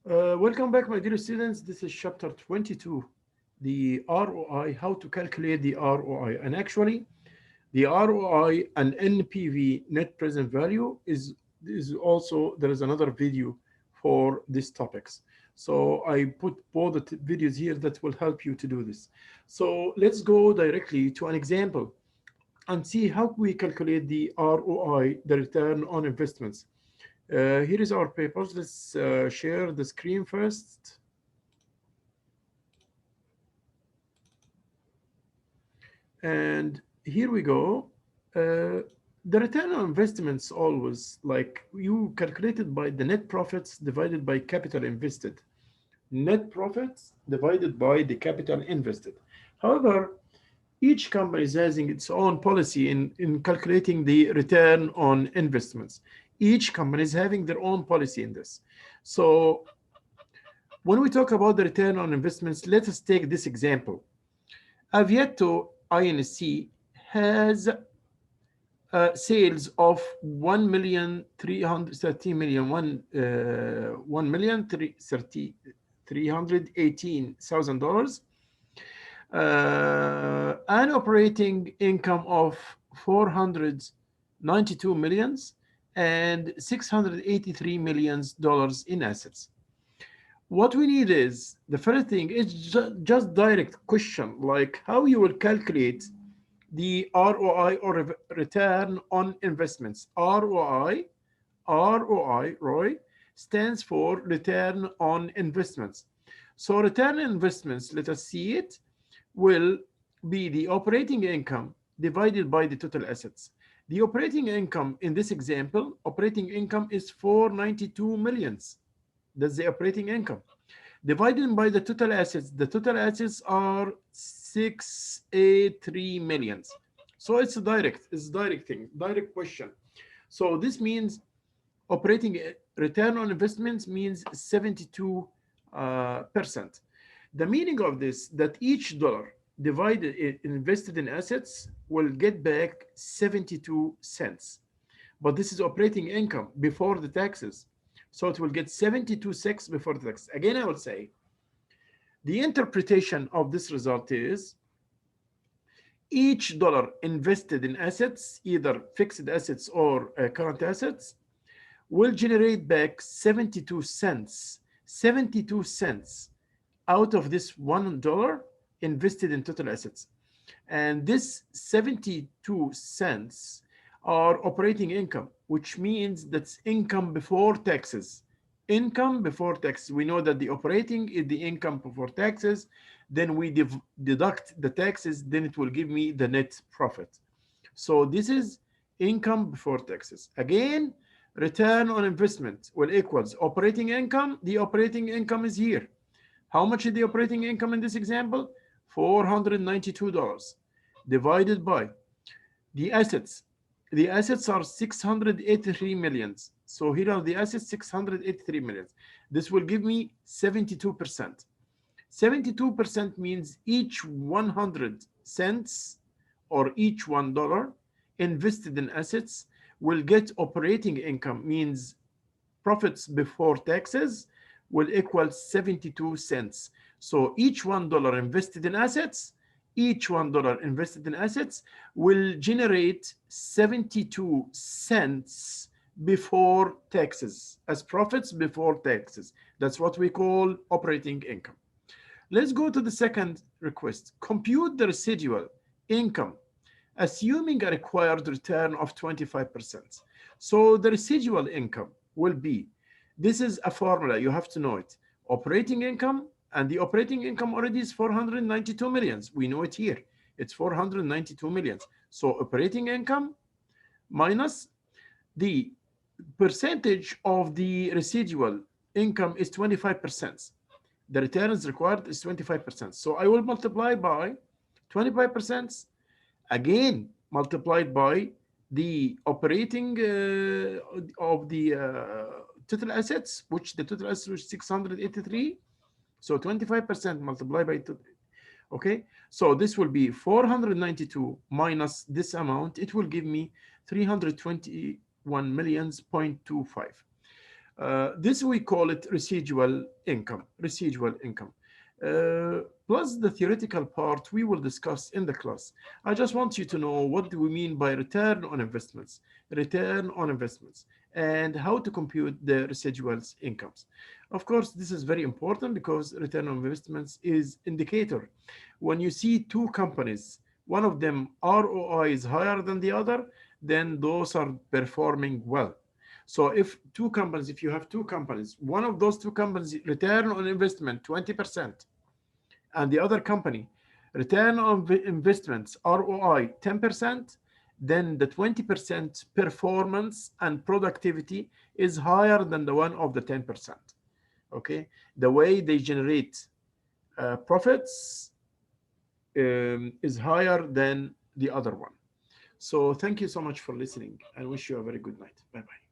Welcome back, my dear students. This is chapter 22, the ROI, how to calculate the ROI. And actually, the ROI and NPV, net present value, is also, there is another video for these topics. So I put both the videos here that will help you to do this. So let's go directly to an example and see how we calculate the ROI, the return on investments. Here is our papers. Let's share the screen first. And here we go. The return on investments always like you calculated by the net profits divided by capital invested. Net profits divided by the capital invested. However, each company is having its own policy in calculating the return on investments. Each company is having their own policy in this. So when we talk about the return on investments, let us take this example. Aviato Inc. has sales of 1,318,000 an operating income of 492 millions and 683 millions dollars in assets. What we need is the first thing is just direct question like how you will calculate the ROI or return on investments. ROI stands for return on investments. So return on investments, let us see it, will be the operating income divided by the total assets. The operating income in this example, operating income is 492 millions. That's the operating income. Divided by the total assets. The total assets are 683 millions. So it's a direct thing, direct question. So this means operating return on investments means 72%. The meaning of this that each dollar divided invested in assets will get back 72 cents. But this is operating income before the taxes. So it will get 72 cents before the tax. Again, I will say the interpretation of this result is each dollar invested in assets, either fixed assets or current assets, will generate back 72 cents. 72 cents out of this $1 invested in total assets. And this 72 cents are operating income, which means that's income before taxes. Income before taxes. We know that the operating is the income before taxes. Then we deduct the taxes. Then it will give me the net profit. So this is income before taxes. Again, return on investment will equals operating income. The operating income is here. How much is the operating income in this example? $492 divided by the assets. The assets are 683 millions. So here are the assets, 683 millions. This will give me 72%. 72% means each 100 cents or each $1 invested in assets will get operating income, means profits before taxes will equal 72 cents. So each $1 invested in assets, each $1 invested in assets will generate 72 cents before taxes, as profits before taxes. That's what we call operating income. Let's go to the second request. Compute the residual income, assuming a required return of 25%. So the residual income will be, this is a formula, you have to know it. Operating income, and the operating income already is 492 millions. We know it here. It's 492 millions. So operating income minus the percentage of the residual income is 25%. The return is required is 25%. So I will multiply by 25%, again multiplied by the operating of the total assets, which the total assets was 683. So 25% multiplied by 2. Okay, so this will be 492 minus this amount. It will give me 321 millions 0.25. This we call it residual income. Residual income. Plus the theoretical part we will discuss in the class. I just want you to know what do we mean by return on investments, and how to compute the residual incomes. Of course, this is very important because return on investments is indicator. When you see two companies, one of them ROI is higher than the other, then those are performing well. So if you have two companies, one of those two companies return on investment 20%, and the other company return on investments ROI 10%, then the 20% performance and productivity is higher than the one of the 10%. Okay, the way they generate profits is higher than the other one. So thank you so much for listening and wish you a very good night. Bye bye.